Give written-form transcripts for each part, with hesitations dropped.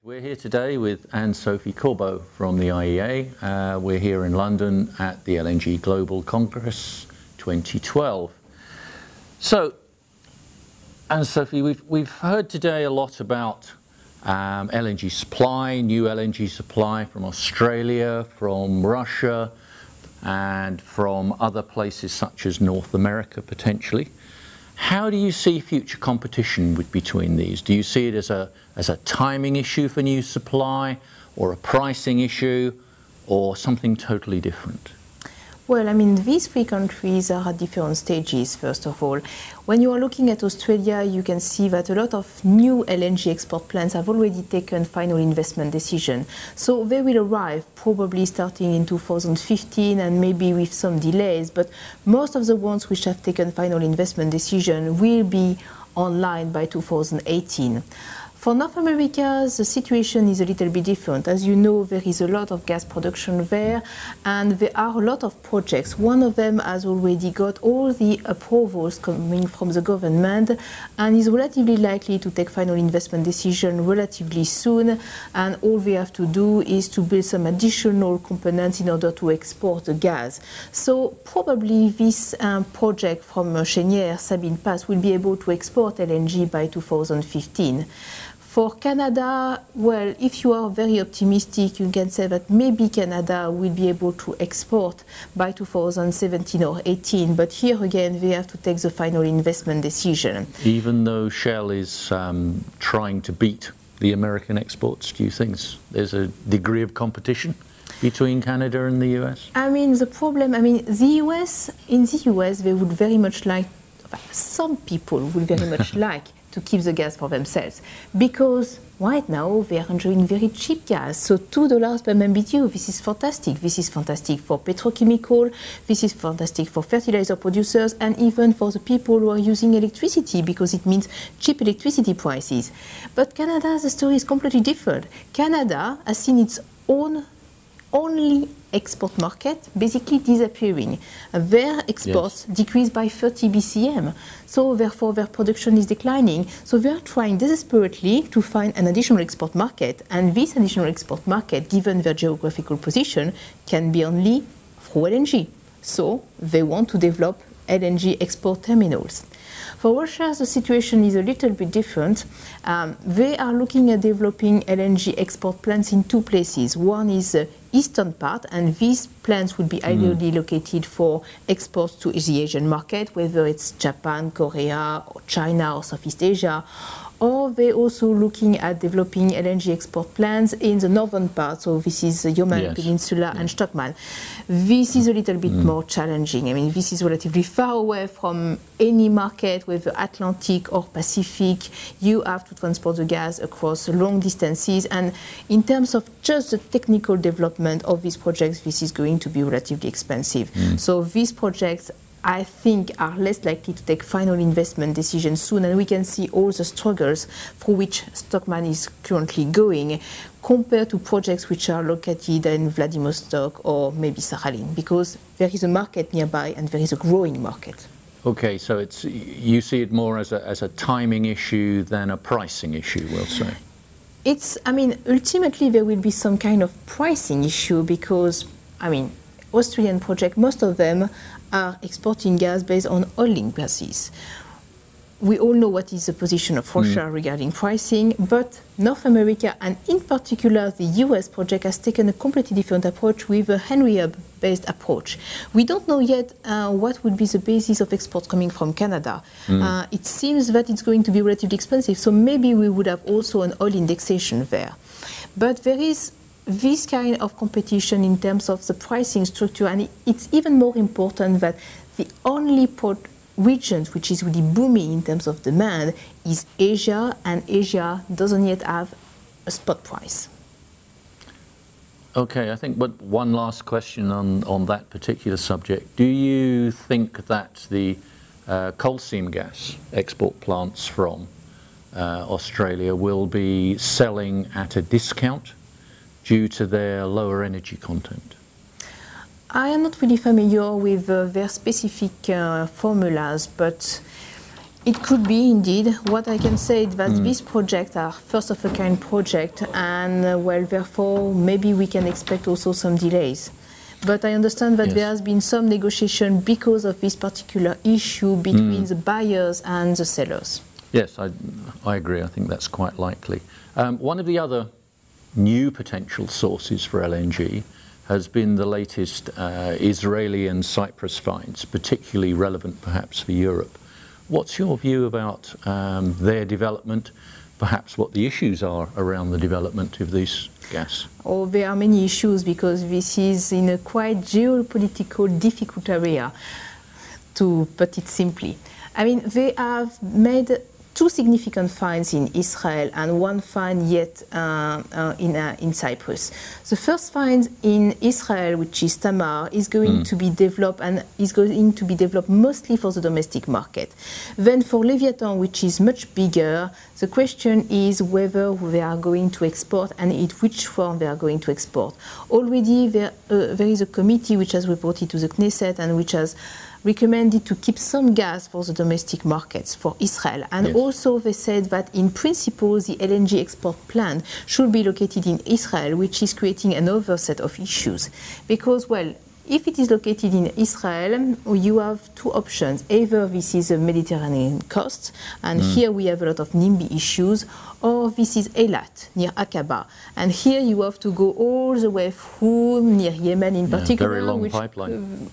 We're here today with Anne-Sophie Corbeau from the IEA. We're here in London at the LNG Global Congress 2012. So, Anne-Sophie, we've heard today a lot about LNG supply, new LNG supply from Australia, from Russia, and from other places such as North America potentially. How do you see future competition between these? Do you see it as a timing issue for new supply, or a pricing issue, or something totally different? Well, I mean, these three countries are at different stages, first of all. When you are looking at Australia, you can see that a lot of new LNG export plants have already taken final investment decision. So they will arrive probably starting in 2015 and maybe with some delays, but most of the ones which have taken final investment decision will be online by 2018. For North America, the situation is a little bit different. As you know, there is a lot of gas production there, and there are a lot of projects. One of them has already got all the approvals coming from the government and is relatively likely to take final investment decision relatively soon. And all we have to do is to build some additional components in order to export the gas. So probably this project from Cheniere, Sabine Pass, will be able to export LNG by 2015. For Canada, well, if you are very optimistic, you can say that maybe Canada will be able to export by 2017 or 18, but here again, we have to take the final investment decision. Even though Shell is trying to beat the American exports, do you think there's a degree of competition between Canada and the US? I mean, the problem, in the US, they would very much like, some people would very much like to keep the gas for themselves, because right now they are enjoying very cheap gas. So $2 per MMBTU, this is fantastic. This is fantastic for petrochemical, this is fantastic for fertilizer producers, and even for the people who are using electricity, because it means cheap electricity prices. But Canada, the story is completely different. Canada has seen its own only export market basically disappearing. Their exports decreased by 30 BCM, so therefore their production is declining. So they are trying desperately to find an additional export market, and this additional export market, given their geographical position, can be only through LNG. So they want to develop LNG export terminals. For Russia, the situation is a little bit different. They are looking at developing LNG export plants in two places. One is the eastern part, and these plants would be ideally located for exports to the Asian market, whether it's Japan, Korea, or China, or Southeast Asia. Or they're also looking at developing LNG export plants in the northern part, so this is the Yaman Peninsula and Stockman. This is a little bit more challenging. I mean, this is relatively far away from any market, whether Atlantic or Pacific. You have to transport the gas across long distances, and in terms of just the technical development of these projects, this is going to be relatively expensive. So these projects, I think, are less likely to take final investment decisions soon, and we can see all the struggles through which Stockman is currently going, compared to projects which are located in Vladivostok or maybe Sakhalin, because there is a market nearby and there is a growing market. Okay, so you see it more as a timing issue than a pricing issue, we'll say. Ultimately there will be some kind of pricing issue, because, Australian projects, most of them are exporting gas based on oil-linked basis. We all know what is the position of Russia regarding pricing, but North America, and in particular the US project, has taken a completely different approach with a Henry Hub-based approach. We don't know yet what would be the basis of exports coming from Canada. It seems that it's going to be relatively expensive, so maybe we would have also an oil indexation there. But there is this kind of competition in terms of the pricing structure, and it's even more important that the only regions which is really booming in terms of demand is Asia, and Asia doesn't yet have a spot price. Okay, I think, but one last question on that particular subject. Do you think that the coal seam gas export plants from Australia will be selling at a discount due to their lower energy content? I am not really familiar with their specific formulas, but It could be indeed. What I can say is that these projects are first of a kind project, and well, therefore, maybe we can expect also some delays. But I understand that there has been some negotiation because of this particular issue between the buyers and the sellers. Yes, I agree. I think that's quite likely. One of the other new potential sources for LNG has been the latest Israeli and Cyprus finds, particularly relevant perhaps for Europe. What's your view about their development, perhaps what the issues are around the development of this gas? Oh, there are many issues because this is in a quite geopolitical difficult area, to put it simply. I mean, they have made two significant finds in Israel and one find yet in Cyprus. The first find in Israel, which is Tamar, is going to be developed and is going to be developed mostly for the domestic market. Then for Leviathan, which is much bigger, the question is whether they are going to export and in which form they are going to export. Already there is a committee which has reported to the Knesset and which has recommended to keep some gas for the domestic markets for Israel. And also they said that in principle the LNG export plant should be located in Israel, which is creating another set of issues. Because, well, if it is located in Israel, you have two options. Either this is a Mediterranean coast, and here we have a lot of NIMBY issues, or this is Eilat, near Aqaba. And here you have to go all the way through, near Yemen in particular. Very long pipeline.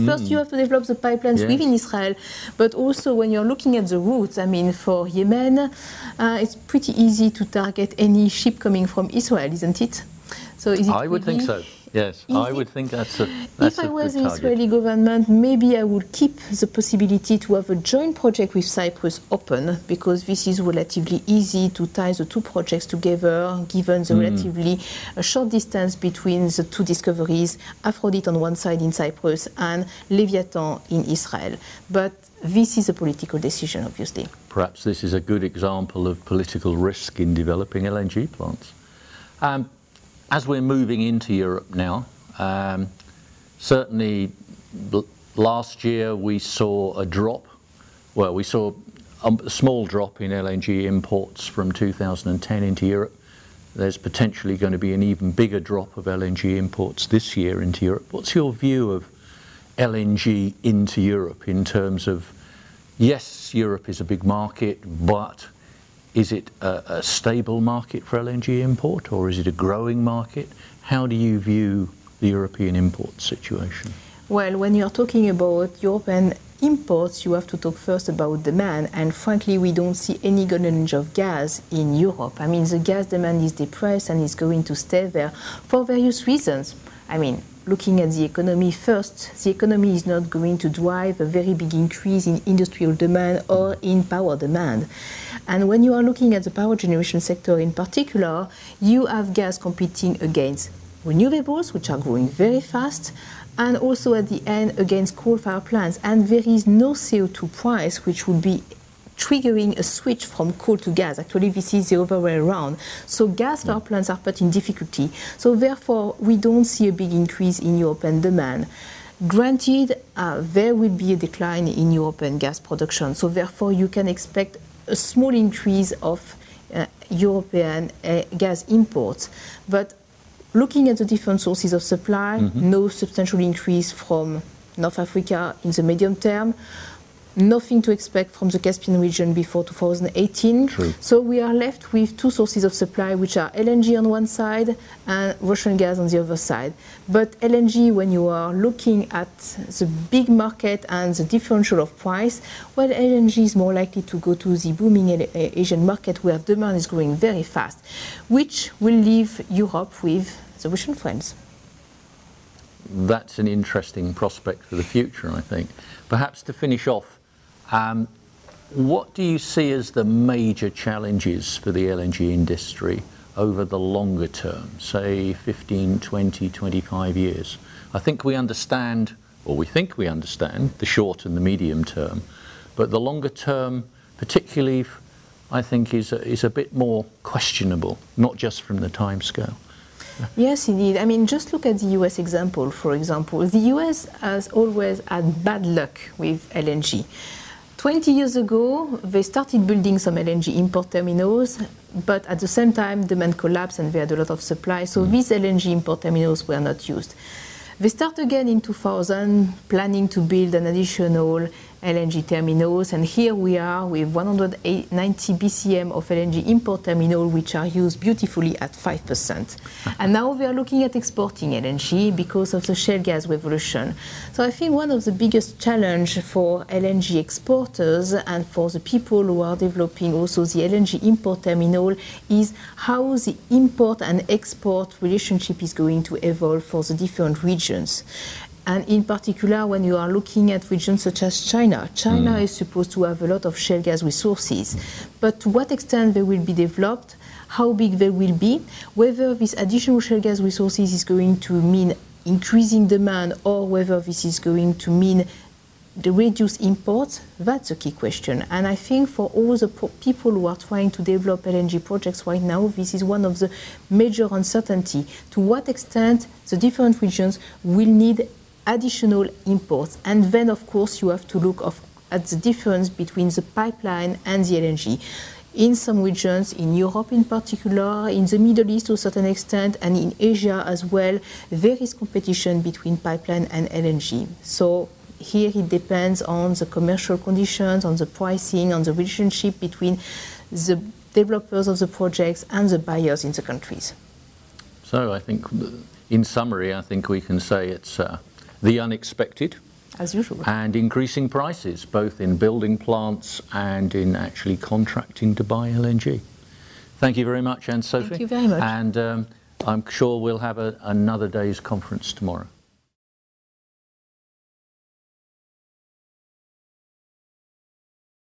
First you have to develop the pipelines within Israel, but also when you're looking at the routes, I mean, for Yemen, it's pretty easy to target any ship coming from Israel, isn't it? So is it I would think so. Yes, I would think that's a If I was the Israeli government, maybe I would keep the possibility to have a joint project with Cyprus open, because this is relatively easy to tie the two projects together, given the relatively short distance between the two discoveries, Aphrodite on one side in Cyprus and Leviathan in Israel. But this is a political decision, obviously. Perhaps this is a good example of political risk in developing LNG plants. As we're moving into Europe now, certainly last year we saw a drop. Well, we saw a small drop in LNG imports from 2010 into Europe. There's potentially going to be an even bigger drop of LNG imports this year into Europe. What's your view of LNG into Europe in terms of, yes, Europe is a big market, but is it a stable market for LNG import, or is it a growing market? How do you view the European import situation? Well, when you're talking about European imports, you have to talk first about demand, and frankly, we don't see any shortage of gas in Europe. I mean, the gas demand is depressed and is going to stay there for various reasons. I mean, looking at the economy first, the economy is not going to drive a very big increase in industrial demand or in power demand. And when you are looking at the power generation sector in particular, you have gas competing against renewables, which are growing very fast, and also at the end against coal-fired plants. And there is no CO2 price which would be triggering a switch from coal to gas. Actually, this is the other way around. So gas-fired plants are put in difficulty. So therefore, we don't see a big increase in European demand. Granted, there will be a decline in European gas production. So therefore, you can expect a small increase of European gas imports. But looking at the different sources of supply, no substantial increase from North Africa in the medium term. Nothing to expect from the Caspian region before 2018. True. So we are left with two sources of supply, which are LNG on one side and Russian gas on the other side. But LNG, when you are looking at the big market and the differential of price, well, LNG is more likely to go to the booming Asian market where demand is growing very fast, which will leave Europe with the Russian friends. That's an interesting prospect for the future, I think. Perhaps to finish off, what do you see as the major challenges for the LNG industry over the longer term, say 15, 20, 25 years? I think we understand, or we think we understand, the short and the medium term, but the longer term, particularly, I think is a bit more questionable, not just from the timescale. Yes, indeed. I mean, just look at the US example, for example. The US has always had bad luck with LNG. 20 years ago, they started building some LNG import terminals, but at the same time, demand collapsed and they had a lot of supply, so these LNG import terminals were not used. They start again in 2000, planning to build an additional LNG terminals, and here we are with 190 BCM of LNG import terminal, which are used beautifully at 5%. And now we are looking at exporting LNG because of the shale gas revolution. So I think one of the biggest challenge for LNG exporters and for the people who are developing also the LNG import terminal is how the import and export relationship is going to evolve for the different regions. And in particular, when you are looking at regions such as China, China is supposed to have a lot of shale gas resources. But to what extent they will be developed, how big they will be, whether this additional shale gas resources is going to mean increasing demand or whether this is going to mean the reduced imports, that's a key question. And I think for all the people who are trying to develop LNG projects right now, this is one of the major uncertainty. To what extent the different regions will need additional imports. And then, of course, you have to look at the difference between the pipeline and the LNG. In some regions, in Europe in particular, in the Middle East to a certain extent, and in Asia as well, there is competition between pipeline and LNG. So here it depends on the commercial conditions, on the pricing, on the relationship between the developers of the projects and the buyers in the countries. So I think, in summary, I think we can say it's the unexpected, as usual, and increasing prices, both in building plants and in actually contracting to buy LNG. Thank you very much, Anne-Sophie. Thank you very much. And I'm sure we'll have another day's conference tomorrow.